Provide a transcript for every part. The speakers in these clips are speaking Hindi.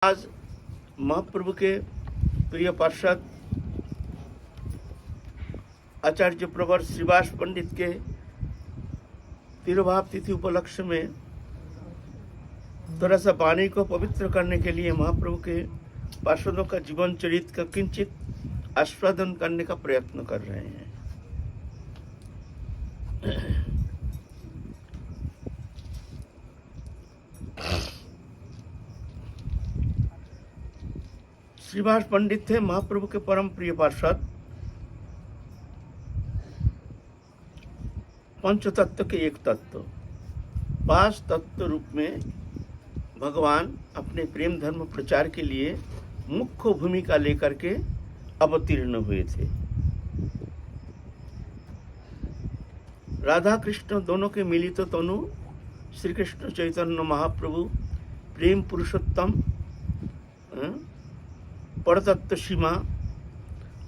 आज महाप्रभु के प्रिय पार्षद आचार्य प्रवर श्रीवास पंडित के तिरुभाव तिथि उपलक्ष्य में थोड़ा सा वाणी को पवित्र करने के लिए महाप्रभु के पार्षदों का जीवन चरित्र का किंचित आस्वादन करने का प्रयत्न कर रहे हैं। श्रीवास पंडित थे महाप्रभु के परम प्रिय पार्षद। पंच तत्व के एक तत्व, पांच तत्व रूप में भगवान अपने प्रेम धर्म प्रचार के लिए मुख्य भूमिका लेकर के अवतीर्ण हुए थे। राधा कृष्ण दोनों के मिलित तनु श्री कृष्ण चैतन्य महाप्रभु प्रेम पुरुषोत्तम परतत्व सीमा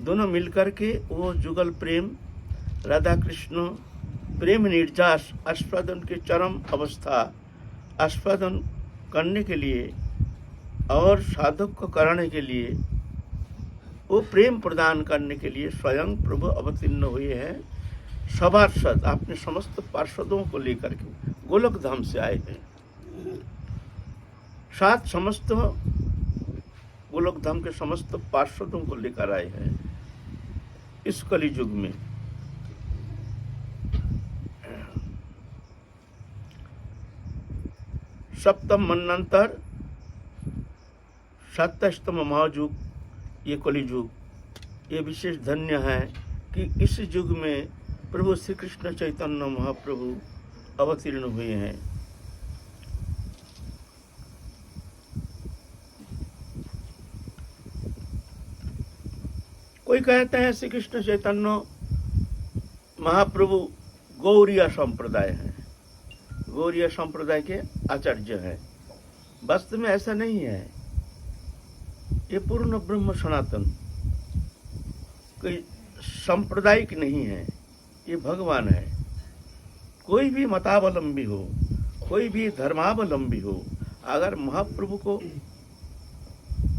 दोनों मिलकर के वो जुगल प्रेम राधा कृष्ण प्रेम निर्जास आस्वादन के चरम अवस्था आस्वादन करने के लिए और साधक को कराने के लिए वो प्रेम प्रदान करने के लिए स्वयं प्रभु अवतीर्ण हुए हैं। सभार्षद अपने समस्त पार्षदों को लेकर के गोलक धाम से आए हैं। सात समस्त गोलक धाम के समस्त पार्षदों को लेकर आए हैं इस कली युग में। सप्तम मन्वंतर 27तम महायुग ये कली युग, ये विशेष धन्य है कि इस युग में प्रभु श्री कृष्ण चैतन्य महाप्रभु अवतीर्ण हुए हैं। कोई कहते हैं श्री कृष्ण चैतन्य महाप्रभु गौड़ीय संप्रदाय है, गौड़ीय संप्रदाय के आचार्य है। वास्तव में ऐसा नहीं है। ये पूर्ण ब्रह्म सनातन कोई सांप्रदायिक नहीं है, ये भगवान है। कोई भी मतावलंबी हो, कोई भी धर्मावलंबी हो, अगर महाप्रभु को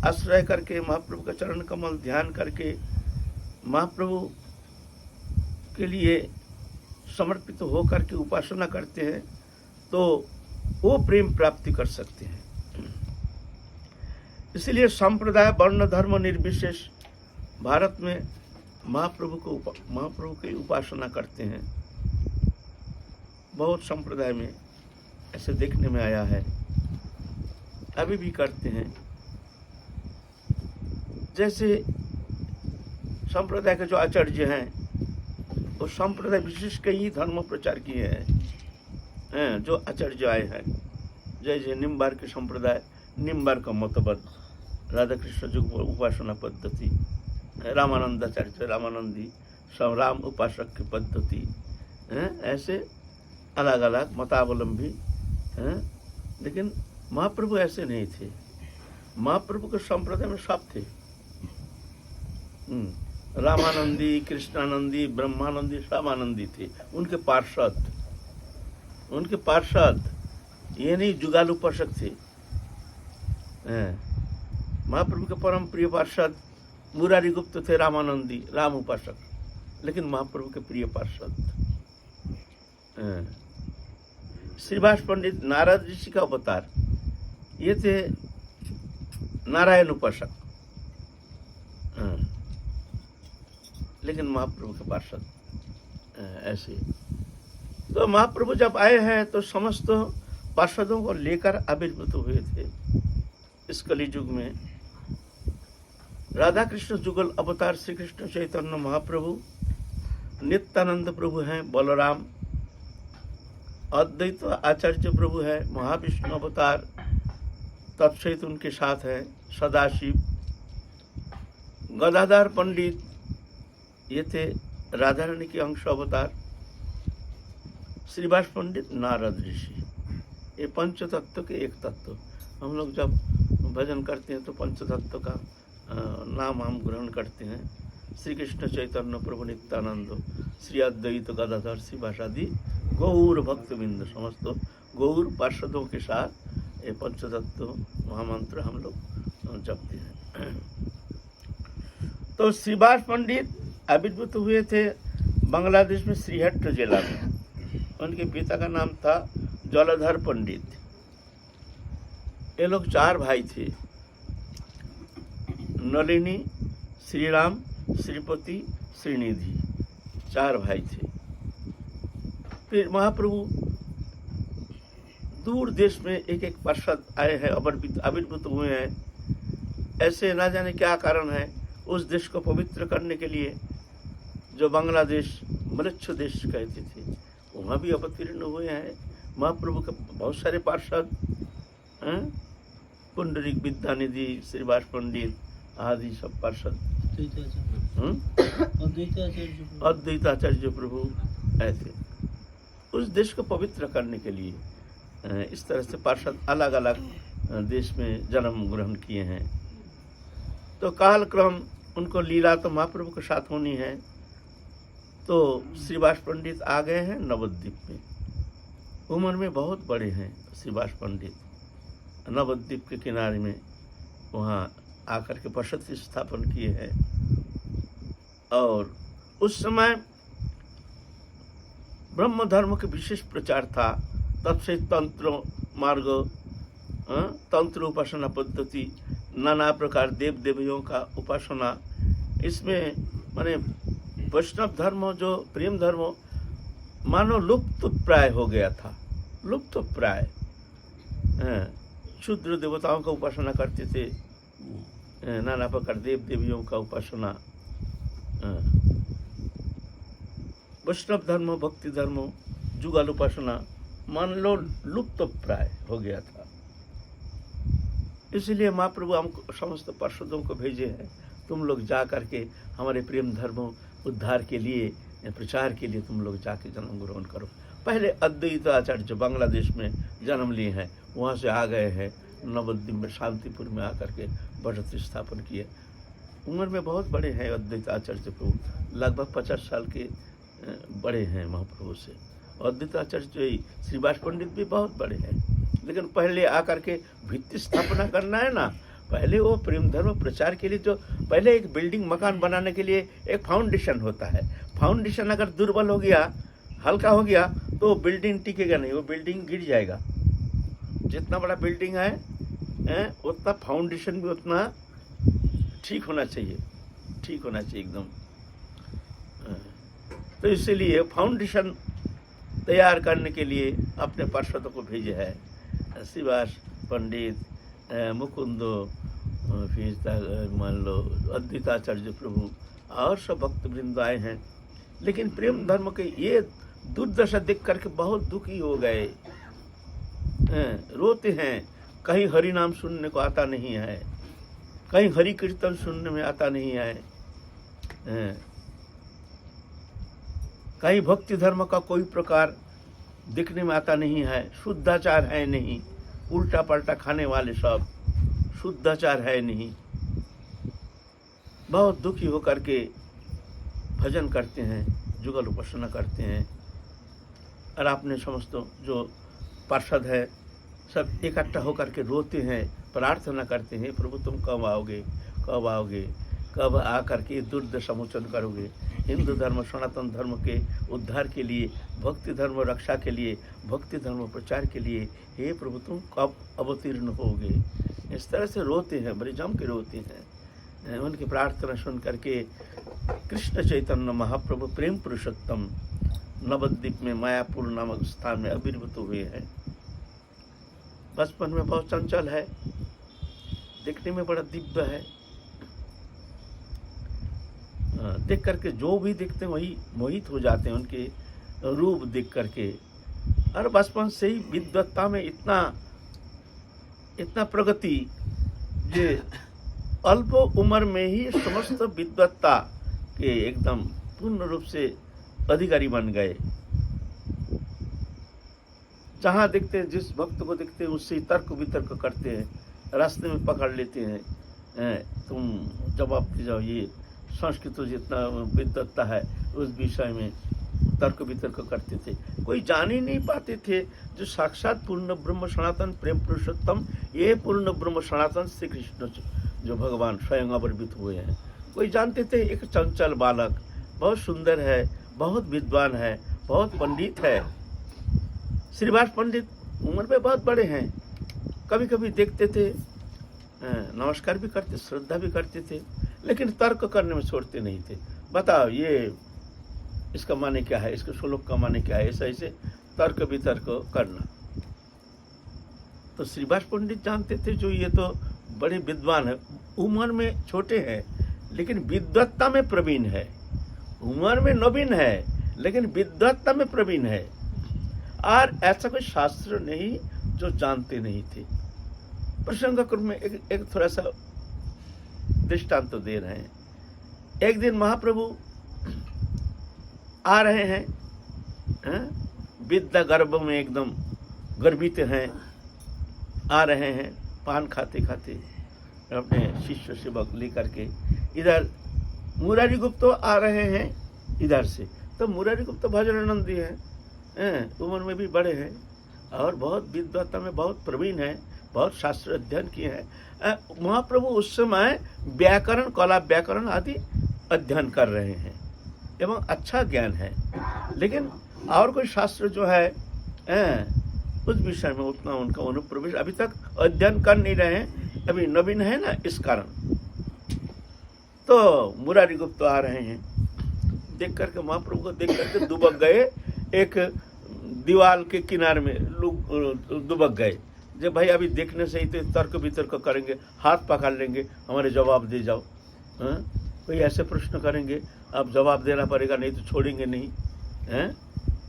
आश्रय करके महाप्रभु का चरण कमल ध्यान करके महाप्रभु के लिए समर्पित हो करके उपासना करते हैं तो वो प्रेम प्राप्ति कर सकते हैं। इसलिए संप्रदाय वर्ण धर्म निर्विशेष भारत में महाप्रभु की उपासना करते हैं। बहुत संप्रदाय में ऐसे देखने में आया है, अभी भी करते हैं। जैसे संप्रदाय के जो आचार्य हैं वो संप्रदाय विशेष के ही धर्म प्रचार किए हैं। जो आचार्य आए हैं जैसे निम्बार के संप्रदाय, निम्बार का मतबद राधा कृष्ण जो उपासना पद्धति, रामानंदाचार्य रामानंदी राम उपासक की पद्धति, ऐसे अलग अलग मतावलंबी हैं। लेकिन महाप्रभु ऐसे नहीं थे। महाप्रभु के संप्रदाय में सब थे। रामानंदी, कृष्णानंदी, ब्रह्मानंदी सब आनंदी थे। उनके पार्षद ये नहीं जुगाल उपासक थे। महाप्रभु के परम प्रिय पार्षद मुरारी गुप्त थे, रामानंदी राम उपासक, लेकिन महाप्रभु के प्रिय पार्षद। श्रीवास पंडित नारद ऋषि का अवतार, ये थे नारायण उपासक, लेकिन महाप्रभु के पार्षद ऐसे। तो महाप्रभु जब आए हैं तो समस्त पार्षदों को लेकर आविर्भूत हुए थे इस कली युग में। राधा कृष्ण जुगल अवतार श्री कृष्ण चैतन्य महाप्रभु, नित्यानंद प्रभु हैं बलराम, अद्वैत आचार्य प्रभु है महाविष्णु अवतार, तत्सहित उनके साथ है सदाशिव। गदाधर पंडित ये थे राधा रानी के अंश अवतार। श्रीवास पंडित नारद ऋषि, ये पंच तत्व के एक तत्व। हम लोग जब भजन करते हैं तो पंच तत्व का नाम हम ग्रहण करते हैं। श्री कृष्ण चैतन्य प्रभु नित्यानंद, श्री अद्वैत गदाधर श्रीवास आदि गौर भक्तबिंद समस्त गौर पार्षदों के साथ ये पंचतत्व महामंत्र हम लोग जपते हैं। तो श्रीवास पंडित आविर्भूत हुए थे बांग्लादेश में श्रीहट्ट जिला में। उनके पिता का नाम था जलधर पंडित। ये लोग 4 भाई थे, नलिनी, श्रीराम, श्रीपति, श्रीनिधि, 4 भाई थे। फिर महाप्रभु दूर देश में एक एक पार्षद आए हैं, आविर्भूत हुए हैं। ऐसे ना जाने क्या कारण है, उस देश को पवित्र करने के लिए जो बांग्लादेश मृच्छ देश कहते थे, वहाँ भी अवतीर्ण हुए हैं महाप्रभु के बहुत सारे पार्षद। पुंडरीक विद्यानिधि, श्रीवास पंडित आदि सब पार्षद, अद्वैताचार्य प्रभु ऐसे उस देश को पवित्र करने के लिए इस तरह से पार्षद अलग अलग देश में जन्म ग्रहण किए हैं। तो कालक्रम उनको लीला तो महाप्रभु के साथ होनी है। तो श्रीवास पंडित आ गए हैं नवद्वीप में। उम्र में बहुत बड़े हैं श्रीवास पंडित। नवद्वीप के किनारे में वहाँ आकर के बसति स्थापन किए हैं। और उस समय ब्रह्म धर्म के विशेष प्रचार था। तब से तंत्र मार्ग, तंत्र उपासना पद्धति, नाना प्रकार देव देवियों का उपासना, इसमें माने वैष्णव धर्म जो प्रेम धर्म मानो लुप्त प्राय हो गया था। लुप्त प्राय क्षुद्र देवताओं का उपासना करते थे, नाना प्रकार देव देवियों का उपासना। वैष्णव धर्म, भक्ति धर्म, जुगल उपासना मान लो लुप्त प्राय हो गया था। इसलिए महाप्रभु हमको समस्त पार्षदों को भेजे हैं, तुम लोग जा करके हमारे प्रेम धर्म उद्धार के लिए, प्रचार के लिए तुम लोग जाके जन्म ग्रहण करो। पहले अद्वैत आचार्य जो बांग्लादेश में जन्म लिए हैं, वहाँ से आ गए हैं नवद्वीप में, शांतिपुर में आकर के बसति स्थापन किए। उम्र में बहुत बड़े हैं अद्वैत आचार्य प्रभु, लगभग 50 साल के बड़े हैं महाप्रभु से। अद्वैत आचार्य श्रीवास पंडित भी बहुत बड़े हैं, लेकिन पहले आकर के भित्ति स्थापना करना है ना। पहले वो प्रेम धर्म प्रचार के लिए जो पहले एक बिल्डिंग मकान बनाने के लिए एक फाउंडेशन होता है। फाउंडेशन अगर दुर्बल हो गया, हल्का हो गया, तो बिल्डिंग टिकेगा नहीं, वो बिल्डिंग गिर जाएगा। जितना बड़ा बिल्डिंग है उतना फाउंडेशन भी उतना ठीक होना चाहिए, ठीक होना चाहिए एकदम। तो इसीलिए फाउंडेशन तैयार करने के लिए अपने पार्षदों को भेजे है। श्रीवास पंडित, मुकुंदो, फिर मान लो अद्वैताचार्य प्रभु और सब भक्त वृंद आए हैं। लेकिन प्रेम धर्म के ये दुर्दशा देख करके बहुत दुखी हो गए, रोते हैं। कहीं हरि नाम सुनने को आता नहीं है, कहीं हरि कीर्तन सुनने में आता नहीं है, कहीं भक्ति धर्म का कोई प्रकार दिखने में आता नहीं है, शुद्धाचार है नहीं, उल्टा पल्टा खाने वाले सब, शुद्धाचार है नहीं। बहुत दुखी होकर के भजन करते हैं, जुगल उपासना करते हैं। और आपने समस्त जो पार्षद है सब इकट्ठा होकर के रोते हैं, प्रार्थना करते हैं, प्रभु तुम कब आओगे, कब आओगे, कब आकर के दुर्दशा मोचन करोगे। हिंदू धर्म सनातन धर्म के उद्धार के लिए, भक्ति धर्म रक्षा के लिए, भक्ति धर्म प्रचार के लिए हे प्रभु तुम कब अवतीर्ण होगे। इस तरह से रोते हैं, बड़े जम के रोते हैं। उनकी प्रार्थना सुन करके कृष्ण चैतन्य महाप्रभु प्रेम पुरुषोत्तम नवद्वीप में मायापुर नामक स्थान में आविर्भूत हुए हैं। बचपन में बहुत चंचल है, देखने में बड़ा दिव्य है। देख करके जो भी देखते हैं वही मोहित हो जाते हैं उनके रूप देख करके। और बचपन से ही विद्वत्ता में इतना प्रगति, जे अल्प उम्र में ही समस्त विद्वत्ता के एकदम पूर्ण रूप से अधिकारी बन गए। जहाँ देखते हैं, जिस भक्त को देखते हैं उससे तर्क वितर्क करते हैं, रास्ते में पकड़ लेते हैं, तुम जवाब दे जाओ। ये संस्कृत जितना विद्वत्ता है उस विषय में तर्क वितर्क करते थे, कोई जान ही नहीं पाते थे जो साक्षात पूर्ण ब्रह्म सनातन प्रेम पुरुषोत्तम, ये पूर्ण ब्रह्म सनातन श्री कृष्ण जो भगवान स्वयं अवतरित हुए हैं। कोई जानते थे एक चंचल बालक, बहुत सुंदर है, बहुत विद्वान है, बहुत पंडित है। श्रीवास पंडित उम्र में बहुत बड़े हैं, कभी कभी देखते थे, नमस्कार भी करते, श्रद्धा भी करते थे, लेकिन तर्क करने में छोड़ते नहीं थे। बताओ ये इसका माने क्या है, इसके श्लोक का माने क्या है, ऐसा ऐसे तर्क वितर्क करना। तो श्रीवास पंडित जानते थे जो ये तो बड़े विद्वान है, उम्र में छोटे हैं लेकिन विद्वत्ता में प्रवीण है, उम्र में नवीन है लेकिन विद्वत्ता में प्रवीण है। और ऐसा कोई शास्त्र नहीं जो जानते नहीं थे। प्रसंग क्रम में एक थोड़ा सा दृष्टांत तो दे रहे हैं। एक दिन महाप्रभु आ रहे हैं, विद्या गर्भ में एकदम गर्वित हैं, आ रहे हैं पान खाते खाते अपने शिष्य सेवक लेकर के। इधर मुरारी गुप्त तो आ रहे हैं इधर से, तो मुरारी गुप्त भजनानंदी हैं, उम्र में भी बड़े हैं और बहुत विद्वत्ता में बहुत प्रवीण हैं, बहुत शास्त्र अध्ययन किए हैं। महाप्रभु उस समय व्याकरण, कला व्याकरण आदि अध्ययन कर रहे हैं एवं अच्छा ज्ञान है, लेकिन और कोई शास्त्र जो है उस विषय में उतना उनका अनुप्रवेश अभी तक अध्ययन कर नहीं रहे हैं, अभी नवीन है ना, इस कारण। तो मुरारी गुप्त आ रहे हैं, देख करके महाप्रभु को देख करके दुबक गए, एक दीवार के किनारे में दुबक गए। जब भाई अभी देखने से ही तो तर्क वितर्क करेंगे, हाथ पकड़ लेंगे, हमारे जवाब दे जाओ, कोई ऐसे प्रश्न करेंगे, अब जवाब देना पड़ेगा, नहीं तो छोड़ेंगे नहीं,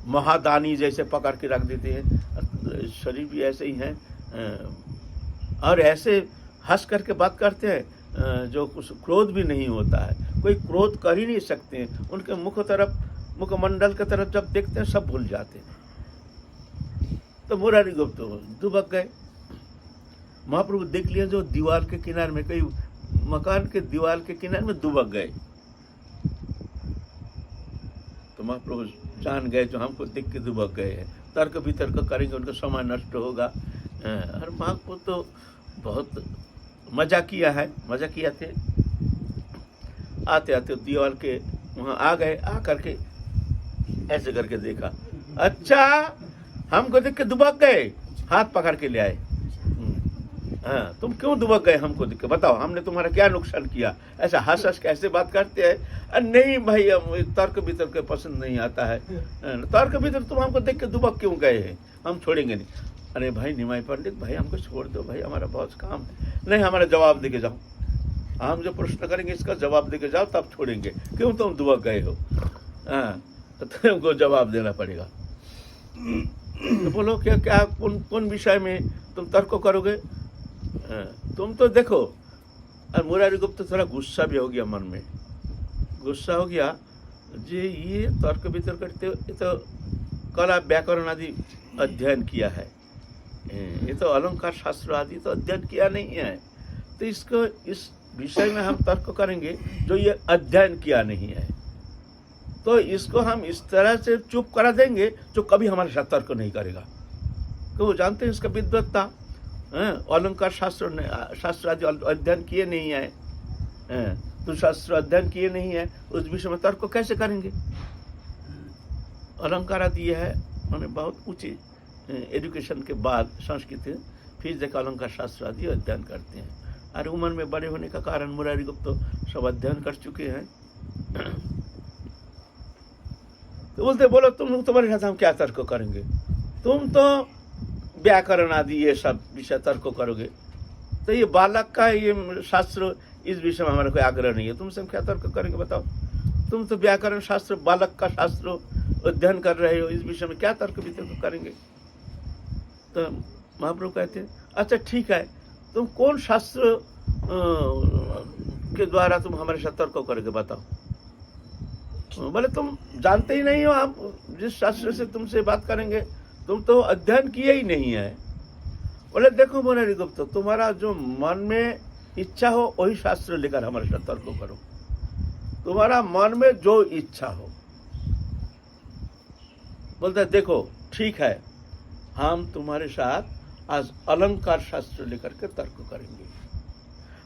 महादानी जैसे पकड़ के रख देते हैं। शरीर भी ऐसे ही हैं, और ऐसे हंस करके बात करते हैं जो कुछ क्रोध भी नहीं होता है, कोई क्रोध कर ही नहीं सकते हैं। उनके मुखमंडल की तरफ जब देखते हैं सब भूल जाते हैं। तो मुरारी गुप्त दुबक गए। महाप्रभु देख लिया जो दीवार के किनारे में, कई मकान के दीवार के किनारे में दुबक गए। तो महाप्रभु जान गए जो हमको देख के दुबक गए हैं, तर्क वितर्क करेंगे, उनका समय नष्ट होगा। और महाप्रभु तो बहुत मजा किया है, मजा किया थे। आते आते दीवार के वहाँ आ गए, आ करके ऐसे करके देखा, अच्छा हमको देख के दुबक गए, हाथ पकड़ के ले आए। हाँ, तुम क्यों दुबक गए हमको देख के, बताओ हमने तुम्हारा क्या नुकसान किया। ऐसा हंस हंस कैसे बात करते हैं, नहीं भाई हम तर्क वितर्क पसंद नहीं आता है, तर्क वितर्क तुम हमको देख के दुबक क्यों गए हैं, हम छोड़ेंगे नहीं। अरे भाई निमाई पंडित भाई हमको छोड़ दो भाई, हमारा बहुत काम है। नहीं, हमारा जवाब दे के जाओ, हम जो प्रश्न करेंगे इसका जवाब दे के जाओ तब छोड़ेंगे, क्यों तुम दुबक गए हो, हाँ तो तुमको जवाब देना पड़ेगा। तो बोलो क्या क्या कौन विषय में तुम तर्क करोगे, तुम तो देखो। और मुरारी गुप्त थोड़ा गुस्सा भी हो गया, मन में गुस्सा हो गया जी, ये तर्क वितर्क करते, ये तो कला व्याकरण आदि अध्ययन किया है, ये तो अलंकार शास्त्र आदि तो अध्ययन किया नहीं है, तो इसको इस विषय में हम तर्क करेंगे जो ये अध्ययन किया नहीं है, तो इसको हम इस तरह से चुप करा देंगे जो कभी हमारे साथ तर्क नहीं करेगा। तो वो जानते हैं इसका विद्वत्ता, अलंकार शास्त्र आदि अध्ययन किए नहीं है, तो शास्त्र अध्ययन किए नहीं है, उस विषय में तर्क कैसे करेंगे। अलंकार आदि ये है मैंने बहुत ऊंचे एजुकेशन के बाद संस्कृत, फिर जाकर अलंकार शास्त्र आदि अध्ययन करते हैं। और उम्र में बड़े होने का कारण मुरारी गुप्त तो सब अध्ययन कर चुके हैं। तो बोलते बोलो तुम्हारे साथ हम क्या तर्क करेंगे, तुम तो व्याकरण आदि ये सब विषय तर्क करोगे, तो ये बालक का ये शास्त्र इस विषय में हमारा कोई आग्रह नहीं है, तुमसे हम क्या तर्क करेंगे बताओ। तुम तो व्याकरण शास्त्र बालक का शास्त्र अध्ययन कर रहे हो, इस विषय में क्या तर्क वितर्क करेंगे। तो महाप्रभु कहते हैं अच्छा ठीक है, तुम कौन शास्त्र के द्वारा तुम हमारे साथ तर्क करोगे बताओ। बोले तुम जानते ही नहीं हो, हम जिस शास्त्र से तुमसे बात करेंगे तुम तो अध्ययन किए ही नहीं है। बोले देखो मुरारी गुप्त, तुम्हारा जो मन में इच्छा हो वही शास्त्र लेकर हमारे साथ तर्क करो, तुम्हारा मन में जो इच्छा हो। बोलता है देखो ठीक है, हम तुम्हारे साथ आज अलंकार शास्त्र लेकर के तर्क करेंगे।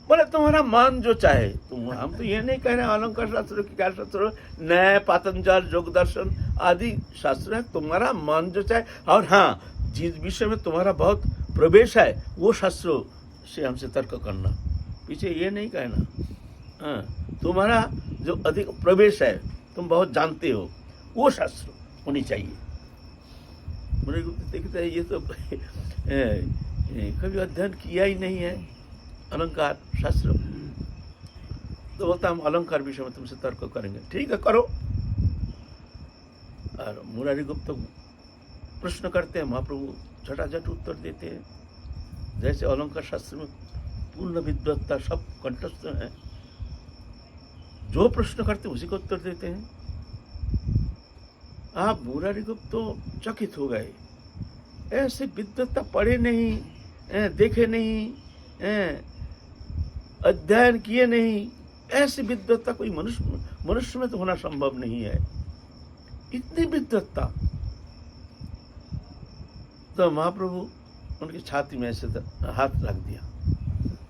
बोले तुम्हारा मन जो चाहे तुम, हम तो ये नहीं कह रहे अलंकार शास्त्र की क्या शास्त्र, न्याय, पातंजल, योग दर्शन आदि शास्त्र है, तुम्हारा मन जो चाहे। और हाँ, जिस विषय में तुम्हारा बहुत प्रवेश है वो शास्त्रों से हमसे तर्क करना, पीछे ये नहीं कहना। हाँ, तुम्हारा जो अधिक प्रवेश है, तुम बहुत जानते हो, वो शास्त्र होनी चाहिए। मुझे देखते हैं ये तो कभी अध्ययन किया ही नहीं है अलंकार शास्त्र, तो बोलता हम अलंकार विषय में तुमसे तर्क करेंगे। ठीक है, करो। और मुरारी गुप्त प्रश्न करते हैं, महाप्रभु झटाझट उत्तर देते हैं। जैसे अलंकार शास्त्र में पूर्ण विद्वत्ता सब कंठस्थ है, जो प्रश्न करते उसी को उत्तर देते हैं। आप मुरारी गुप्त तो चकित हो गए, ऐसे विद्वत्ता पढ़े नहीं, देखे नहीं, अध्ययन किए नहीं, ऐसी विद्वत्ता कोई मनुष्य में तो होना संभव नहीं है, इतनी विद्वत्ता। तो महाप्रभु उनकी छाती में ऐसे हाथ रख दिया,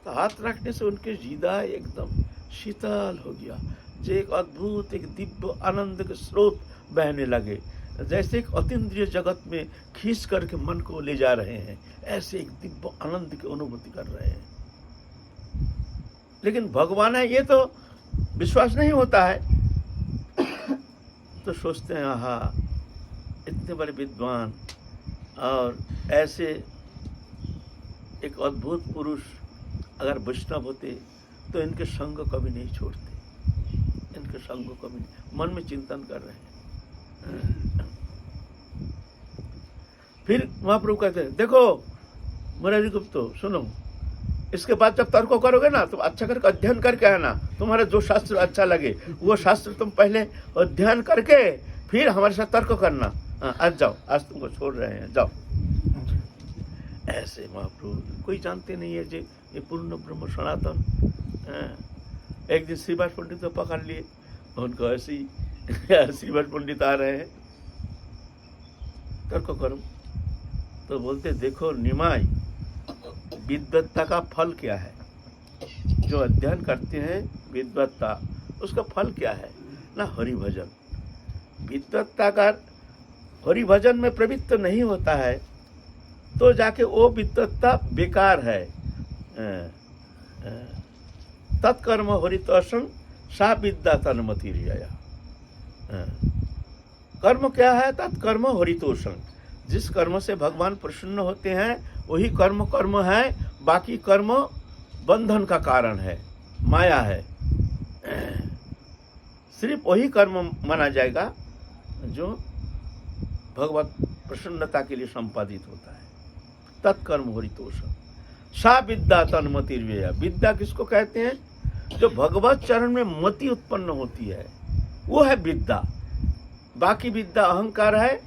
तो हाथ रखने से उनके हृदय एकदम शीतल हो गया, जो एक अद्भुत, एक दिव्य आनंद के स्रोत बहने लगे, जैसे एक अतीन्द्रिय जगत में खींच करके मन को ले जा रहे हैं, ऐसे एक दिव्य आनंद की अनुभूति कर रहे हैं। लेकिन भगवान है ये तो विश्वास नहीं होता है, तो सोचते हैं आहा, इतने बड़े विद्वान और ऐसे एक अद्भुत पुरुष अगर वैष्णव होते तो इनके संग कभी नहीं छोड़ते, इनके संग को कभी नहीं, मन में चिंतन कर रहे हैं। फिर महाप्रभु कहते हैं देखो मुरारी गुप्त सुनो, इसके बाद जब तर्क करोगे ना, तुम अच्छा करके अध्ययन करके आना, तुम्हारा जो शास्त्र अच्छा लगे वो शास्त्र तुम पहले अध्ययन करके फिर हमारे साथ तर्क करना। आज जाओ, आज तुमको छोड़ रहे हैं, जाओ। ऐसे महाप्रभु कोई जानते नहीं है जी, ये पूर्ण ब्रह्म सनातन। एक दिन श्रीवास पंडित को पकड़ लिए, उनको ऐसे ही श्रीवास पंडित आ रहे हैं, तर्क करो। तो बोलते देखो निमाई, विद्वत्ता का फल क्या है? जो अध्ययन करते हैं विद्वत्ता, उसका फल क्या है ना? हरि भजन। विद्वत्ता का हरि भजन में प्रवृत्त नहीं होता है तो जाके वो विद्वत्ता बेकार है। तत्कर्म हरितोषं सा विद्या तन्मतिर्यया। कर्म क्या है? तत्कर्म हरितोषं। जिस कर्म से भगवान प्रसन्न होते हैं वही कर्म है, बाकी कर्म बंधन का कारण है, माया है। सिर्फ वही कर्म माना जाएगा जो भगवत प्रसन्नता के लिए संपादित होता है। तत्कर्म हरितोषं सा विद्या तन्मतिर्यया। विद्या किसको कहते हैं? जो भगवत चरण में मति उत्पन्न होती है वो है विद्या। बाकी विद्या अहंकार है,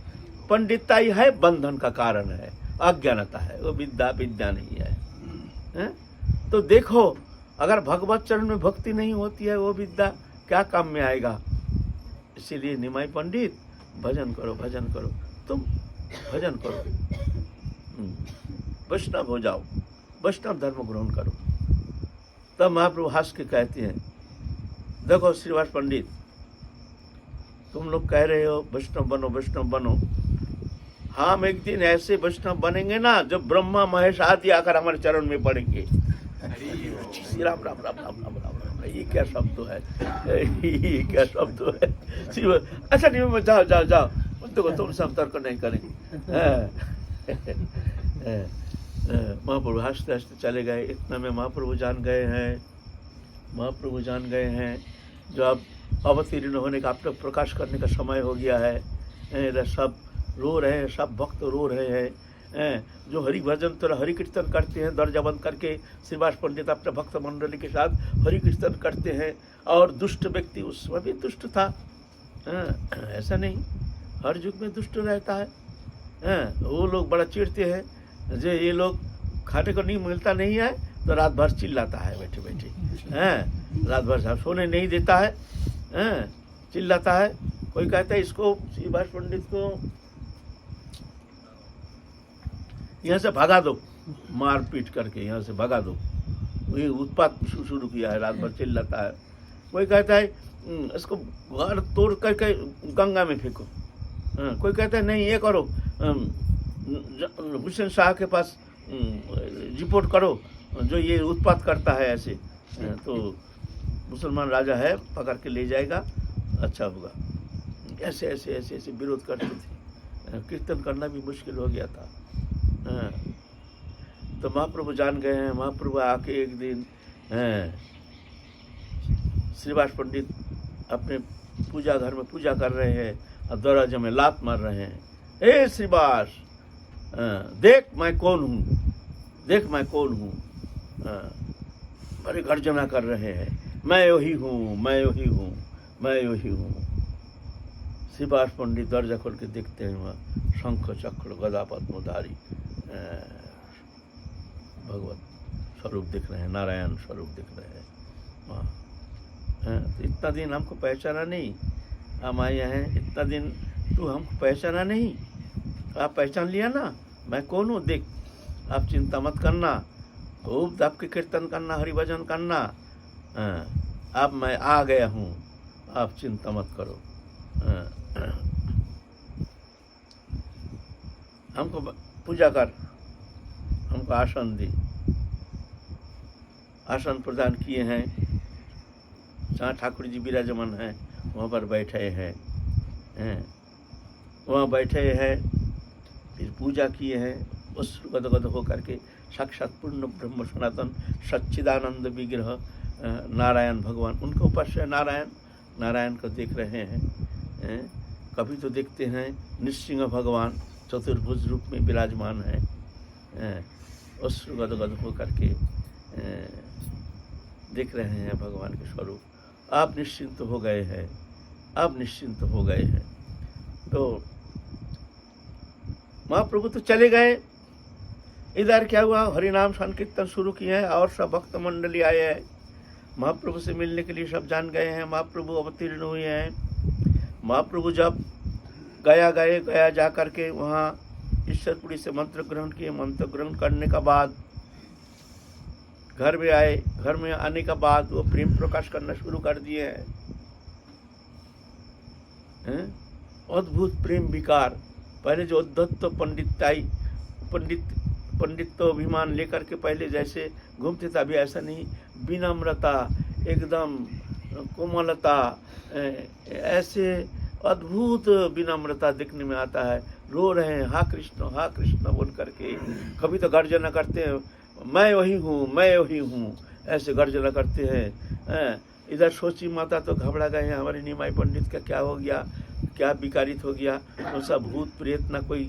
पंडितता ही है, बंधन का कारण है, अज्ञानता है, वो विद्या नहीं है। तो देखो अगर भगवत चरण में भक्ति नहीं होती है वो विद्या क्या काम में आएगा? इसीलिए निमाई पंडित भजन करो, भजन करो, तुम भजन करो, वैष्णव हो जाओ, वैष्णव धर्म ग्रहण करो। तब महाप्रभु हंस के कहते हैं देखो श्रीवास पंडित, तुम लोग कह रहे हो वैष्णव बनो, वैष्णव बनो, हम एक दिन ऐसे वैष्णव बनेंगे ना जब ब्रह्मा महेश आदि आकर हमारे चरण में पड़ेंगे। श्री राम राम राम राम राम राम राम। ये क्या शब्द है, ये क्या शब्द है? अच्छा नहीं, मैं जाओ जाओ जाओ, देखो तुम सब तर्क नहीं करेंगे। महाप्रभु हंसते हंसते चले गए। इतना में महाप्रभु जान गए हैं जो अब अवतीर्ण होने का, अब तक प्रकाश करने का समय हो गया है। सब रो रहे हैं, सब भक्त रो रहे हैं। जो हरि भजन तो हरि कीर्तन करते हैं, दरजा बंद करके श्रीवास पंडित अपने भक्त मंडली के साथ हरि कीर्तन करते हैं। और दुष्ट व्यक्ति उस समय भी दुष्ट था, ऐसा नहीं, हर युग में दुष्ट रहता है। वो लोग बड़ा चिढ़ते हैं जो ये लोग खाने को नहीं मिलता नहीं है तो रात भर चिल्लाता है बैठे बैठे, रात भर सोने नहीं देता है, चिल्लाता है। कोई कहता है इसको श्रीवास पंडित को यहाँ से भगा दो, मार पीट करके यहाँ से भगा दो। वही उत्पात शुरू किया है, रात भर चिल्लाता है। कोई कहता है इसको घर तोड़ करके गंगा में फेंको, कोई कहता है नहीं ये करो, हुसैन शाह के पास रिपोर्ट करो, जो ये उत्पात करता है ऐसे, तो मुसलमान राजा है पकड़ के ले जाएगा, अच्छा होगा। ऐसे ऐसे ऐसे ऐसे विरोध करते थे, कीर्तन करना भी मुश्किल हो गया था। तो महाप्रभु जान गए हैं। महाप्रभु आके एक दिन श्रीवास पंडित अपने पूजा घर में पूजा कर रहे हैं और दरवाजे में लात मार रहे हैं, ए श्रीवास देख मैं कौन हूँ, देख मैं कौन हूँ। बड़े गर्जना कर रहे हैं, मैं वही हूँ, मैं वही हूँ, मैं वही हूँ। श्रीवास पंडित दरजा खोल के देखते हैं, वहाँ शंख चक्र गदा पद्मधारी भगवत स्वरूप दिख रहे हैं, नारायण स्वरूप दिख रहे हैं वहाँ। तो इतना दिन हमको पहचाना नहीं, हम आए हैं, इतना दिन तू हमको पहचाना नहीं, आप पहचान लिया ना मैं कौन हूँ, देख आप चिंता मत करना, खूब आपके कीर्तन करना, हरिभजन करना, अब मैं आ गया हूँ, आप चिंता मत करो। हमको पूजा कर, हमको आसन दी, आसन प्रदान किए हैं। जहाँ ठाकुर जी विराजमान हैं वहाँ पर बैठे हैं, वहाँ बैठे हैं, फिर पूजा किए हैं। उस गदगद होकर के साक्षात पूर्ण ब्रह्म सनातन सच्चिदानंद विग्रह नारायण भगवान, उनके ऊपर से नारायण को देख रहे हैं। कभी तो देखते हैं नृसिंह भगवान चतुर्भुज रूप में विराजमान है, उस गदगद होकर के देख रहे हैं भगवान के स्वरूप। आप निश्चिंत हो गए हैं, आप निश्चिंत हो गए हैं। तो महाप्रभु तो चले गए, इधर क्या हुआ, हरिनाम संकीर्तन शुरू किए हैं और सब भक्त मंडली आए हैं। महाप्रभु से मिलने के लिए सब जान गए हैं। महाप्रभु अवतीर्ण हुए हैं। महाप्रभु जब गया जा करके वहाँ ईश्वरपुरी से मंत्र ग्रहण किए। मंत्र ग्रहण करने का बाद घर में आए। घर में आने का बाद वो प्रेम प्रकाश करना शुरू कर दिए हैं। अद्भुत प्रेम विकार। पहले जो उद्धत पंडित तो अभिमान लेकर के पहले जैसे घूमते थे, अभी ऐसा नहीं। विनम्रता, एकदम कोमलता, ऐसे अद्भुत विनम्रता देखने में आता है। रो रहे हैं हा कृष्ण बोल करके। कभी तो गर्जना करते हैं, मैं वही हूँ, मैं वही हूँ, ऐसे गर्जना करते हैं। इधर सोची माता तो घबरा गए हैं, हमारे निमाई पंडित का क्या हो गया, क्या विकारित हो गया। तो सब भूत प्रेत, ना कोई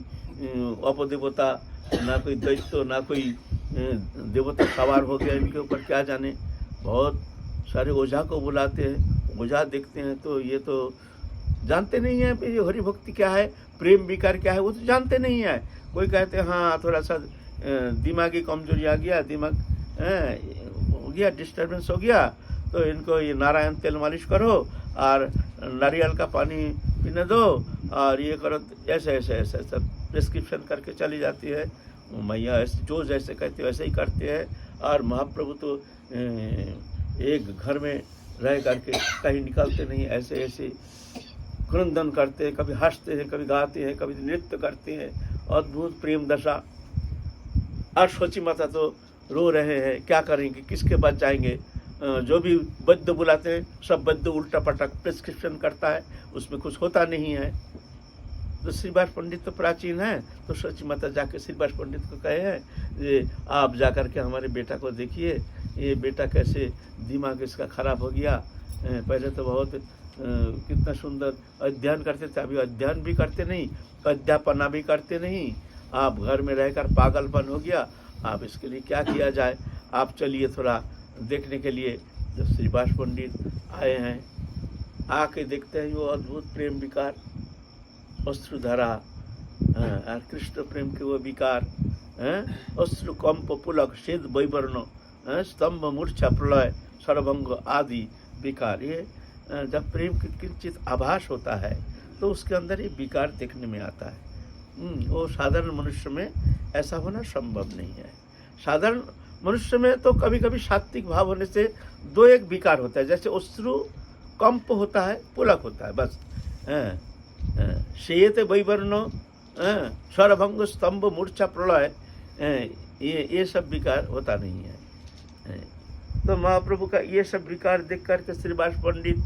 अपदेवता, ना कोई दैत्य, ना कोई देवता सवार हो गया इनके ऊपर, क्या जाने। बहुत सारे ओझा को बुलाते हैं, ओझा देखते हैं तो ये तो जानते नहीं है ये हरि भक्ति क्या है, प्रेम विकार क्या है, वो तो जानते नहीं है। कोई कहते हैं हाँ थोड़ा सा दिमागी कमजोरी आ गया, दिमाग हो गया, डिस्टर्बेंस हो गया, तो इनको ये नारायण तेल मालिश करो और नारियल का पानी पीने दो और ये करो, ऐसे ऐसे ऐसे ऐसा प्रिस्क्रिप्शन करके चली जाती है मैया। ऐसे जो जैसे कहते वैसे ही करते हैं। और महाप्रभु तो एक घर में रह करके कहीं निकलते नहीं, ऐसे ऐसे क्रंदन करते हैं, कभी हंसते हैं, कभी गाते हैं, कभी नृत्य करते हैं। अद्भुत प्रेम दशा। और सोची माता तो रो रहे हैं, क्या करेंगे, किसके पास जाएंगे। जो भी वैद्य बुलाते हैं सब वैद्य उल्टा पटक प्रिस्क्रिप्शन करता है, उसमें कुछ होता नहीं है। तो श्रीवास पंडित तो प्राचीन है, तो सोची माता जाके श्रीवास पंडित को कहे हैं ये आप जाकर के हमारे बेटा को देखिए, ये बेटा कैसे दिमाग इसका खराब हो गया। पहले तो बहुत कितना सुंदर अध्ययन करते थे, अभी अध्ययन भी करते नहीं, अध्यापना भी करते नहीं। आप घर में रहकर पागलपन हो गया। आप इसके लिए क्या किया जाए, आप चलिए थोड़ा देखने के लिए। जब श्रीवास पंडित आए हैं, आके देखते हैं वो अद्भुत प्रेम विकार, अश्रुधरा और कृष्ण प्रेम के वो विकार, अश्रु कंप पुलक शेद वैवर्ण, स्तंभ मूर्छा प्रलय सर्वभंग आदि विकार। ये जब प्रेम की किंचित आभास होता है तो उसके अंदर ये विकार देखने में आता है। वो साधारण मनुष्य में ऐसा होना संभव नहीं है। साधारण मनुष्य में तो कभी कभी सात्विक भाव होने से दो एक विकार होता है, जैसे अश्रु कंप होता है, पुलक होता है, बस। शेयते वैवर्ण, स्वरभंग, स्तंभ, मूर्छा, प्रलय, ये सब विकार होता नहीं है। तो महाप्रभु का ये सब विकार देख करके श्रीवास पंडित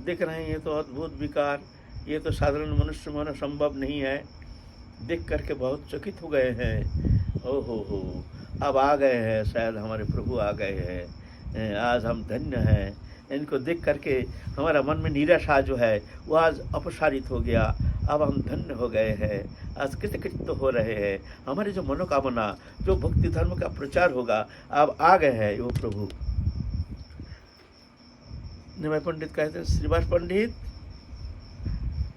देख रहे हैं, ये तो अद्भुत विकार, ये तो साधारण मनुष्य में होना संभव नहीं है। देख करके बहुत चकित हो गए हैं। हो, अब आ गए हैं, शायद हमारे प्रभु आ गए हैं, आज हम धन्य हैं। इनको देख करके हमारा मन में निराशा जो है वो आज अपसारित हो गया। अब हम धन्य हो गए हैं, आज कृतकृत्य हो रहे हैं। हमारी जो मनोकामना, जो भक्ति धर्म का प्रचार होगा, अब आ गए हैं वो प्रभु। निमाई पंडित कहते हैं, श्रीवास पंडित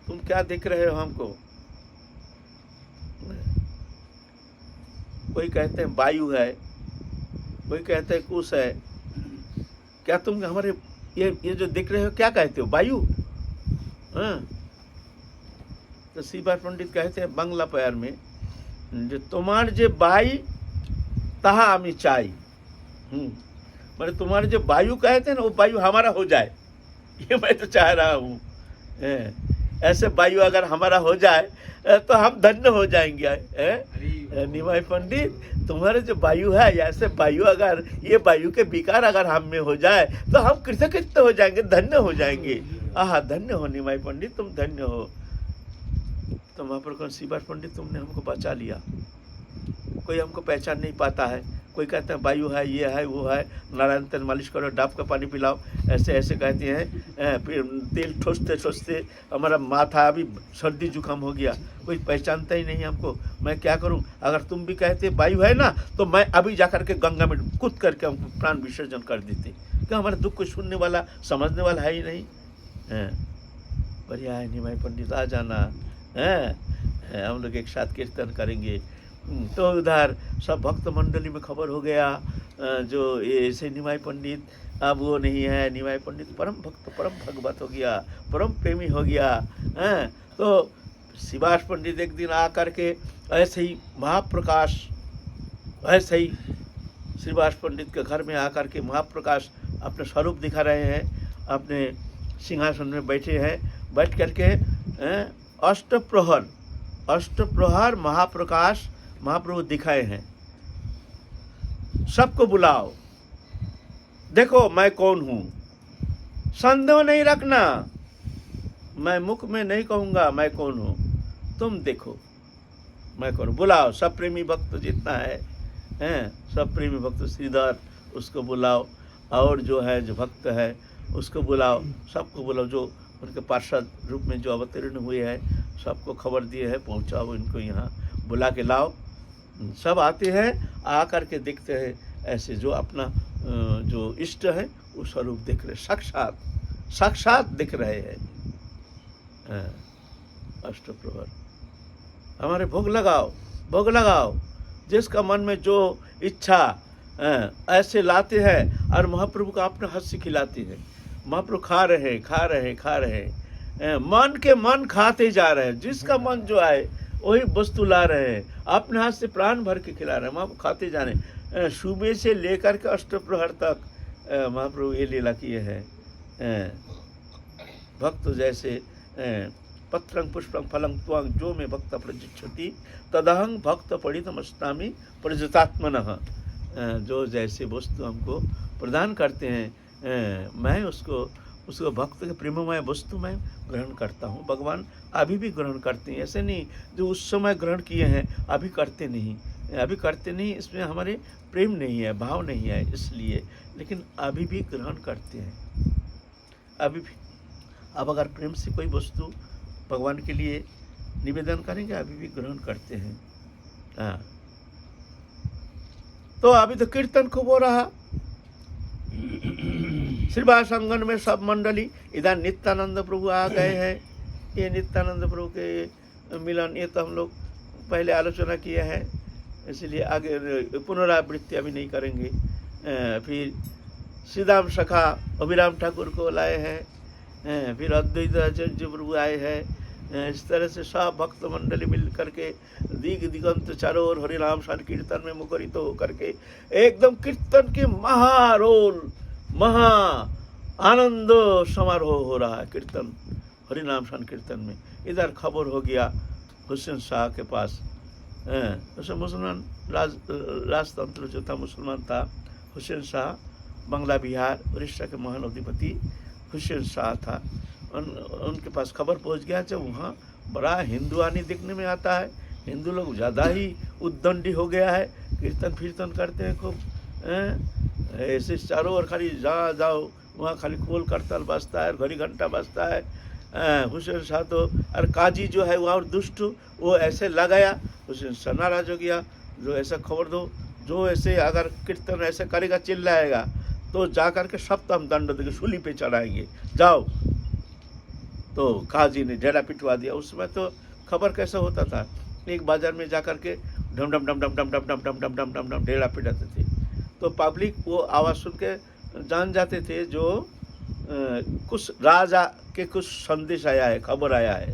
तुम क्या देख रहे हो हमको? कोई कहते हैं वायु है, कोई कहते हैं कुश है, क्या तुम हमारे ये जो देख रहे हो क्या कहते हो, वायु? हाँ। तो श्रीवास पंडित कहते हैं बांग्ला प्यार में, जो तुम्हार जे बाई ताहा आमी चाई। मैंने तुम्हारे जो वायु कहते हैं ना, वो वायु हमारा हो जाए, ये मैं तो चाह रहा हूँ। ऐसे वायु अगर हमारा हो जाए तो हम धन्य हो जाएंगे। निमाई पंडित तुम्हारे जो वायु है, ऐसे वायु अगर, ये वायु के विकार अगर हम में हो जाए तो हम कृतकृत्य हो जाएंगे, धन्य हो जाएंगे। आहा, धन्य हो निमाई पंडित, तुम धन्य हो। तो वहाँ पर श्रीवास पंडित तुमने हमको बचा लिया। कोई हमको पहचान नहीं पाता है, कोई कहते हैं वायु है, ये है, वो है, नारायण तेल मालिश करो, डाब का पानी पिलाओ, ऐसे ऐसे कहते हैं। फिर तेल ठोसते ठोसते हमारा माथा अभी सर्दी जुकाम हो गया, कोई पहचानता ही नहीं हमको। मैं क्या करूं? अगर तुम भी कहते वायु है ना, तो मैं अभी जाकर के गंगा में कूद करके हमको प्राण विसर्जन कर देते, क्या हमारे दुख को सुनने वाला, समझने वाला है ही नहीं। बढ़िया है निमाई पंडित, आ जाना है, हम लोग एक साथ कीर्तन करेंगे। तो उधर सब भक्त मंडली में खबर हो गया, जो ये ऐसे निमाई पंडित अब वो नहीं है, निमाई पंडित परम भक्त, परम भगवत हो गया, परम प्रेमी हो गया। तो श्रीवास पंडित एक दिन आ करके ऐसे ही महाप्रकाश, ऐसे ही श्रीवास पंडित के घर में आकर के महाप्रकाश अपने स्वरूप दिखा रहे हैं, अपने सिंहासन में बैठे हैं। बैठ करके अष्टप्रहर महाप्रकाश महाप्रभु दिखाए हैं। सबको बुलाओ, देखो मैं कौन हूं, संदेह नहीं रखना, मैं मुख में नहीं कहूंगा मैं कौन हूं, तुम देखो मैं कौन। बुलाओ सब प्रेमी भक्त जितना है, सब प्रेमी भक्त, श्रीधर उसको बुलाओ, और जो है जो भक्त है उसको बुलाओ, सबको बुलाओ, जो उनके पार्षद रूप में जो अवतीर्ण हुए हैं सबको खबर दिए है, पहुंचाओ इनको यहाँ, बुला के लाओ। सब आते हैं, आ करके देखते हैं, ऐसे जो अपना जो इष्ट है वो स्वरूप देख रहे, साक्षात दिख रहे हैं। अष्टप्रहर हमारे भोग लगाओ, जिसका मन में जो इच्छा ऐसे लाते हैं, और महाप्रभु का अपने हाथ से खिलाते हैं। महाप्रभु खा रहे, मन के मन खाते जा रहे हैं, जिसका मन जो आए वही वस्तु ला रहे हैं, अपने हाथ से प्राण भर के खिला रहे हैं, महाप्रभु खाते जा रहे हैं। सुबह से लेकर के अष्टप्रहर तक महाप्रभु ये लीला किए हैं। भक्त जैसे पत्रं पुष्पं फलं त्वं जो में भक्त प्रजिच्छति तदहं भक्त पढ़ितमस्तामि प्रजतात्मनः। जो जैसे वस्तु हमको प्रदान करते हैं, मैं उसको भक्त के प्रेममय वस्तु में ग्रहण करता हूँ। भगवान अभी भी ग्रहण करते हैं, ऐसे नहीं जो उस समय ग्रहण किए हैं अभी करते नहीं, इसमें हमारे प्रेम नहीं है, भाव नहीं है इसलिए, लेकिन अभी भी ग्रहण करते हैं, अभी भी। अब अगर प्रेम से कोई वस्तु भगवान के लिए निवेदन करेंगे, अभी भी ग्रहण करते हैं। हाँ, तो अभी तो कीर्तन खूब हो रहा, श्रीवास आंगन में सब मंडली। इधर नित्यानंद प्रभु आ गए हैं। ये नित्यानंद प्रभु के मिलन, ये तो हम लोग पहले आलोचना किए हैं, इसलिए आगे पुनरावृत्ति अभी नहीं करेंगे। फिर श्रीदाम सखा अभिराम ठाकुर को लाए हैं, फिर अद्वैत आचार्य प्रभु आए हैं, इस तरह से सब भक्त मंडली मिल करके दिग दिगंत चारों ओर हरिनाम संकीर्तन में मुखरित तो होकर के एकदम कीर्तन के महारोल महा आनंद समारोह हो रहा है कीर्तन हरिनाम संकीर्तन में। इधर खबर हो गया हुसैन शाह के पास, उसे मुसलमान राजतंत्र जो था मुसलमान था, हुसैन शाह बंगला बिहार उड़ीसा के महान अधिपति हुसैन शाह था। उनके पास खबर पहुंच गया जब वहाँ बड़ा हिंदुआनी देखने में आता है, हिंदू लोग ज़्यादा ही उद्दंडी हो गया है, कीर्तन फीर्तन करते हैं खूब, ऐसे चारों ओर खाली जहाँ जाओ वहाँ खाली खोल करताल बजता है, घड़ी घंटा बजता है। हुसैन शाह तो और काजी जो है वहाँ और दुष्ट वो ऐसे लगाया, हुसैन शाह नाराज हो गया, जो ऐसा खबर दो जो ऐसे अगर कीर्तन ऐसे करेगा चिल्लाएगा तो जा करके सप्तम दंड देके सूली पे चढ़ाएंगे, जाओ। तो काजी ने ढेला पिटवा दिया। उस समय तो खबर कैसा होता था, एक बाजार में जा करके ढम ढम ढम ढम ढम ढम ढम ढम ढम ढम ढम ढम ढेला पिटाते थे, तो पब्लिक वो आवाज़ सुन के जान जाते थे जो कुछ राजा के कुछ संदेश आया है, खबर आया है।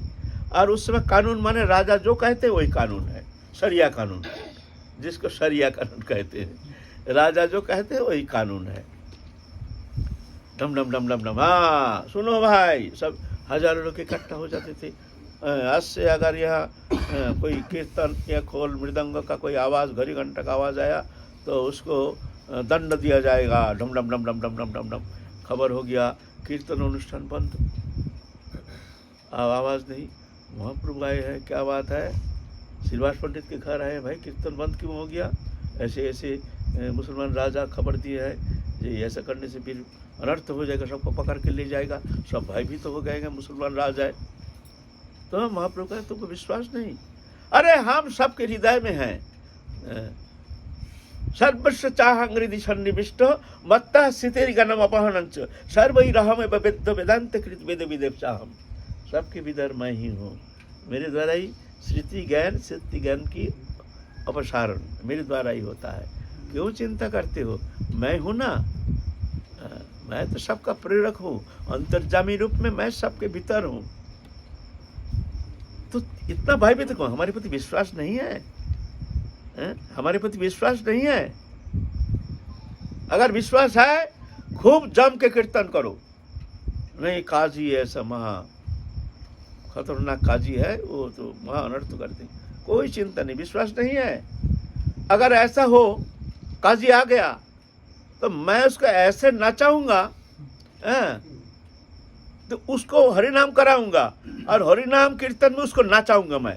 और उस समय कानून माने राजा जो कहते हैं वही कानून है, शरिया कानून, जिसको शरिया कानून कहते हैं। राजा जो कहते हैं वही कानून है। डम डम डम डम डम, हाँ सुनो भाई, सब हजारों लोग इकट्ठा हो जाते थे। आज से अगर यहाँ कोई कीर्तन या खोल मृदंग का कोई आवाज़, घड़ी घंटा का आवाज़ आया तो उसको दंड दिया जाएगा। डम डम डम डम डम डम डम डम। खबर हो गया, कीर्तन अनुष्ठान बंद, अब आवाज़ नहीं। महाप्रभु आए हैं, क्या बात है, श्रीवास पंडित के घर आए भाई, कीर्तन बंद क्यों हो गया? ऐसे ऐसे मुसलमान राजा खबर दिए है, ये ऐसा करने से फिर अनर्थ हो जाएगा, सबको पकड़ के ले जाएगा, सब भाई भी तो हो गएगा मुसलमान राजा है। तो महाप्रभु का तुमको विश्वास नहीं? अरे हम सबके हृदय में हैं, सर्वस्व चाहंग्रिधि सन्निविष्ट मत्ता स्थितिर गणम अपहनंच सर्वई रहम वेद वेदांत कृत वेद विदेव चाहम। सबके भीतर मैं ही हूँ, मेरे द्वारा ही श्रुति ज्ञान सिद्धि ज्ञान की अपसारण मेरे द्वारा ही होता है। क्यों चिंता करते हो? मैं हूँ ना, मैं तो सबका प्रेरक हूँ, अंतर्जामी रूप में मैं सबके भीतर हूँ। तो इतना भयभीत कौन? हमारे प्रति विश्वास नहीं है, हमारे प्रति विश्वास नहीं है। अगर विश्वास है खूब जम के कीर्तन करो। नहीं, काजी ऐसा महा खतरनाक काजी है, वो तो महा अनर्थ करते, कोई चिंता नहीं, विश्वास नहीं है। अगर ऐसा हो काजी आ गया तो मैं उसको ऐसे नचाऊंगा, तो उसको हरिनाम कराऊंगा और हरिनाम कीर्तन में उसको नचाऊंगा मैं।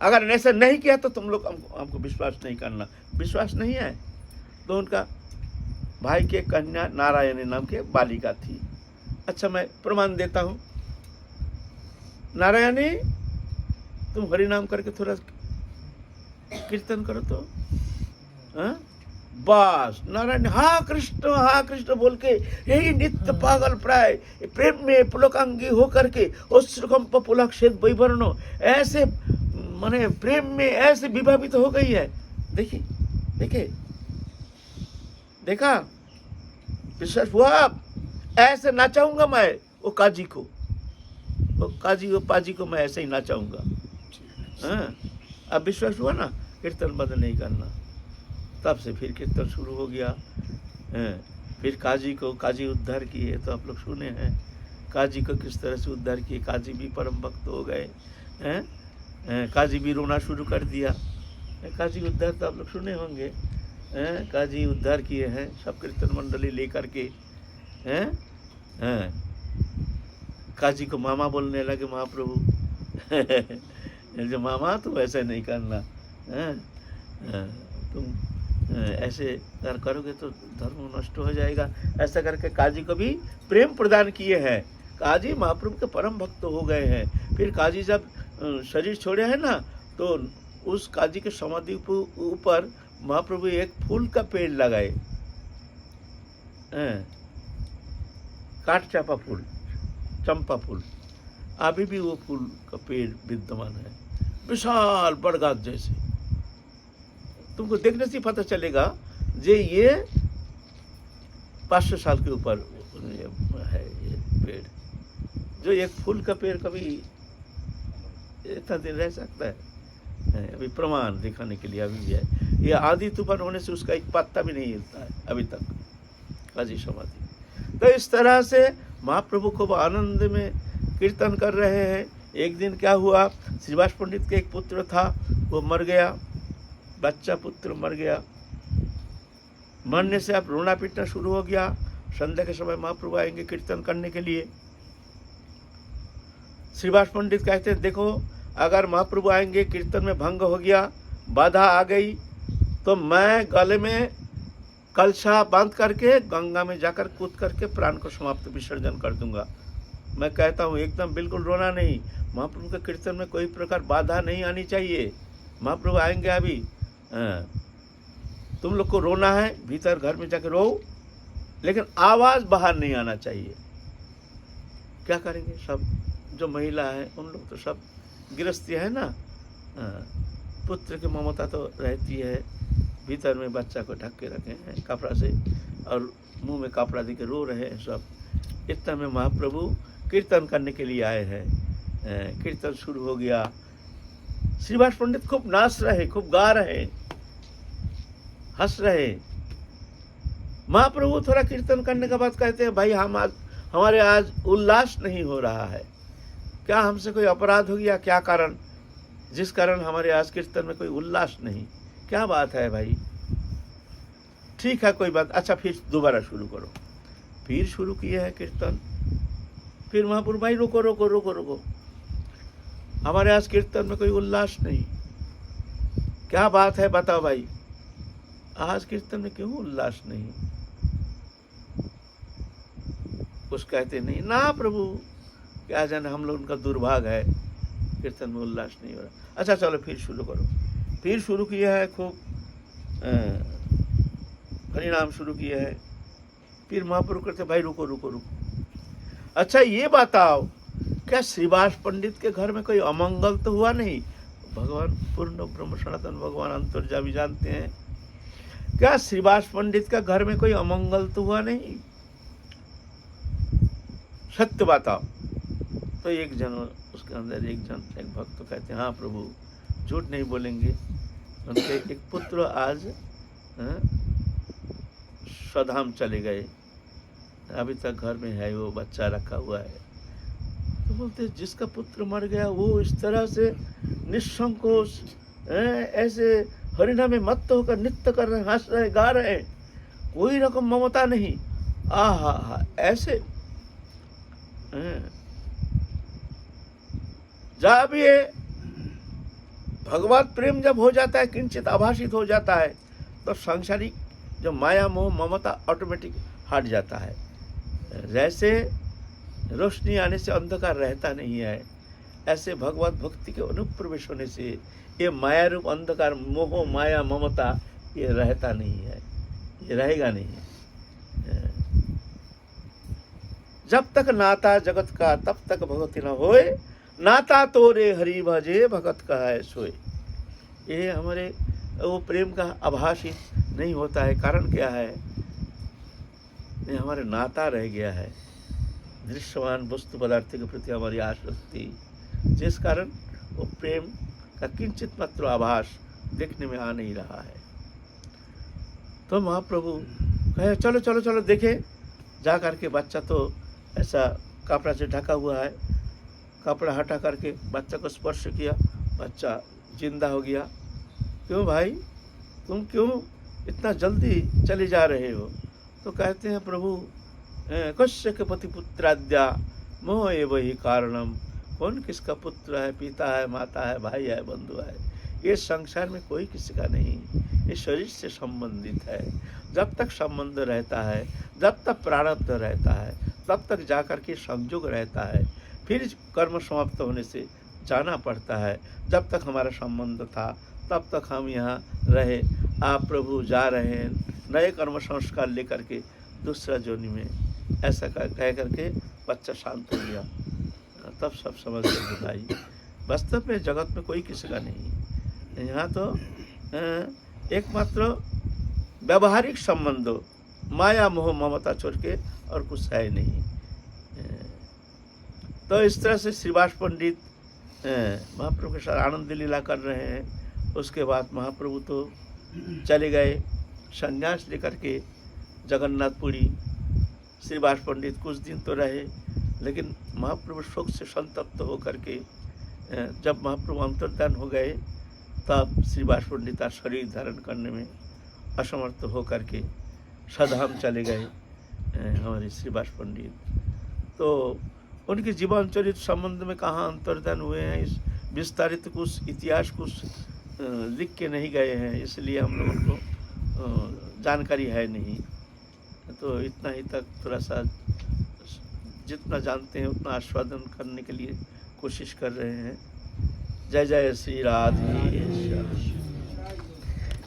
अगर ऐसा नहीं किया तो तुम लोग हमको विश्वास नहीं करना। विश्वास नहीं है तो उनका भाई के कन्या नारायणी नाम के बालिका थी। अच्छा, मैं प्रमाण देता हूँ। नारायणी, तुम हरिनाम करके थोड़ा कीर्तन करो तो। बस नारायण हाँ कृष्ण बोल के यही नित्य पागल प्राय प्रेम में पुलकांगी होकर के अश्रुकंप पुलक्षेद वैवर्ण ऐसे माने प्रेम में ऐसे विभावित हो गई है। देखिए देखा, विश्वास हुआ? ऐसे नाचाऊंगा मैं वो काजी को, वो पाजी को मैं ऐसे ही नाचाऊंगा। अब विश्वास हुआ ना, कीर्तन बंद नहीं करना। तब से फिर कीर्तन शुरू हो गया। फिर काजी उद्धार किए, तो आप लोग सुने हैं काजी को किस तरह से उद्धार किए। काजी भी परम भक्त हो गए, काजी भी रोना शुरू कर दिया। काजी उद्धार तो आप लोग सुने होंगे। काजी उद्धार किए हैं सब कीर्तन मंडली लेकर के। काजी को मामा बोलने लगे महाप्रभु। जो मामा तुम ऐसे नहीं करना, तुम ऐसे करोगे तो धर्म नष्ट हो जाएगा। ऐसा करके काजी को भी प्रेम प्रदान किए हैं। काजी महाप्रभु के परम भक्त हो गए हैं। फिर काजी जब शरीर छोड़े हैं ना, तो उस काजी के समाधि ऊपर महाप्रभु एक फूल का पेड़ लगाए, काठ चापा फूल, चंपा फूल। अभी भी वो फूल का पेड़ विद्यमान है, विशाल बरगद जैसे। तुमको देखने से पता चलेगा जे ये 500 साल के ऊपर है ये पेड़। जो एक फूल का पेड़ कभी इतना दिन रह सकता है? अभी प्रमाण दिखाने के लिए अभी भी है। ये आदि तूफान होने से उसका एक पत्ता भी नहीं हिलता है अभी तक, काजी समाधि। तो इस तरह से महाप्रभु खूब आनंद में कीर्तन कर रहे हैं। एक दिन क्या हुआ, श्रीवास पंडित के एक पुत्र था, वो मर गया, बच्चा पुत्र मर गया। मरने से अब रोना पीटना शुरू हो गया। संध्या के समय महाप्रभु आएंगे कीर्तन करने के लिए। श्रीवास पंडित कहते हैं, देखो अगर महाप्रभु आएंगे, कीर्तन में भंग हो गया, बाधा आ गई, तो मैं गले में कलशा बांध करके गंगा में जाकर कूद करके प्राण को समाप्त विसर्जन कर दूंगा। मैं कहता हूँ एकदम बिल्कुल रोना नहीं। महाप्रभु के कीर्तन में कोई प्रकार बाधा नहीं आनी चाहिए। महाप्रभु आएंगे अभी, तुम लोग को रोना है, भीतर घर में जाकर रो, लेकिन आवाज बाहर नहीं आना चाहिए। क्या करेंगे सब जो महिला है, उन लोग तो सब गृहस्थी है ना, पुत्र की ममता तो रहती है, भीतर में बच्चा को ढक के रखे हैं कपड़ा से और मुंह में कपड़ा दे के रो रहे हैं सब। इतना में महाप्रभु कीर्तन करने के लिए आए हैं। कीर्तन शुरू हो गया। श्रीवास पंडित खूब नाच रहे, खूब गा रहे, हंस रहे। महाप्रभु थोड़ा कीर्तन करने के बाद कहते हैं, भाई हमारे आज उल्लास नहीं हो रहा है। क्या हमसे कोई अपराध हो गया? क्या कारण, जिस कारण हमारे आज कीर्तन में कोई उल्लास नहीं? क्या बात है भाई? ठीक है, कोई बात, अच्छा फिर दोबारा शुरू करो। फिर शुरू किए है कीर्तन। फिर महाप्रभु, भाई रुको रुको रुको रुको, हमारे आज कीर्तन में कोई उल्लास नहीं। क्या बात है, बताओ भाई, आज कीर्तन में क्यों उल्लास नहीं? कुछ कहते नहीं ना प्रभु, क्या जाने हम लोग उनका दुर्भाग्य है, कीर्तन में उल्लास नहीं हो रहा। अच्छा चलो फिर शुरू करो। फिर शुरू किया है, खूब हरिनाम शुरू किया है। फिर महाप्रभु कहते, भाई रुको रुको रुको, अच्छा ये बताओ, क्या श्रीवास पंडित के घर में कोई अमंगल तो हुआ नहीं? भगवान पूर्ण ब्रह्म सनातन भगवान अंतर्यामी जानते हैं, क्या श्रीवास पंडित का घर में कोई अमंगल तो हुआ नहीं? सत्य बताओ। तो एक जन, उसके अंदर एक भक्त तो कहते हैं, हाँ प्रभु झूठ नहीं बोलेंगे, उनके एक पुत्र आज स्वधाम चले गए, अभी तक घर में है, वो बच्चा रखा हुआ है। तो बोलते जिसका पुत्र मर गया वो इस तरह से निसंकोच ऐसे हरिनाम में मत्त होकर नृत्य कर रहे, हंस रहे, गा रहे, कोई रकम ममता नहीं। आहा, ऐसे जब ये भगवत प्रेम जब हो जाता है, किंचित आभाषित हो जाता है, तो सांसारिक जो माया मोह ममता ऑटोमेटिक हट जाता है। जैसे रोशनी आने से अंधकार रहता नहीं है, ऐसे भगवत भक्ति के अनुप्रवेश होने से ये माया रूप अंधकार, मोह माया ममता, ये रहता नहीं है, ये रहेगा नहीं। जब तक नाता जगत का तब तक भगवती न होए, नाता तोरे हरि भजे भगत कहाय सोए। ये हमारे वो प्रेम का आभाषित नहीं होता है। कारण क्या है? ये हमारे नाता रह गया है, दृश्यमान वस्तु पदार्थ के प्रति हमारी आसक्ति, जिस कारण वो प्रेम का किंचित मात्र आभास देखने में आ नहीं रहा है। तो महाप्रभु कहे, चलो चलो चलो देखे। जा करके बच्चा तो ऐसा कपड़ा से ढका हुआ है, कपड़ा हटा करके बच्चा को स्पर्श किया, बच्चा जिंदा हो गया। क्यों भाई, तुम क्यों इतना जल्दी चले जा रहे हो? तो कहते हैं, प्रभु कश्य के पति पुत्राद्या मोह एव ही कारणम। कौन किसका पुत्र है, पिता है, माता है, भाई है, बंधु है, ये संसार में कोई किसी का नहीं। ये शरीर से संबंधित है। जब तक संबंध रहता है, जब तक प्रारब्ध रहता है, तब तक जाकर के संयोग रहता है। फिर कर्म समाप्त होने से जाना पड़ता है। जब तक हमारा संबंध था तब तक हम यहाँ रहे। आप प्रभु जा रहे हैं नए कर्म संस्कार लेकर के दूसरा जोनि में, ऐसा कह करके बच्चा शांत हो गया। तब सब समझ गए भाई वास्तव में जगत में कोई किसी का नहीं। यहाँ तो एकमात्र व्यावहारिक संबंधों, माया मोह ममता छोड़ के और कुछ है नहीं। तो इस तरह से श्रीवास पंडित महाप्रभु के साथ आनंद लीला कर रहे हैं। उसके बाद महाप्रभु तो चले गए संन्यास लेकर के जगन्नाथपुरी। श्रीवास पंडित कुछ दिन तो रहे, लेकिन महाप्रभु शोक से संतप्त होकर के जब महाप्रभु अंतर्धान हो गए तब श्रीवास पंडित शरीर धारण करने में असमर्थ होकर के सधाम चले गए हमारे श्रीवास पंडित। तो उनके जीवन चरित्र संबंध में कहाँ अंतर्धान हुए हैं, इस विस्तारित कुछ इतिहास कुछ लिख के नहीं गए हैं, इसलिए हम लोगों को जानकारी है नहीं। तो इतना ही तक थोड़ा सा जितना जानते हैं उतना आस्वादन करने के लिए कोशिश कर रहे हैं। जय जय श्री राधे।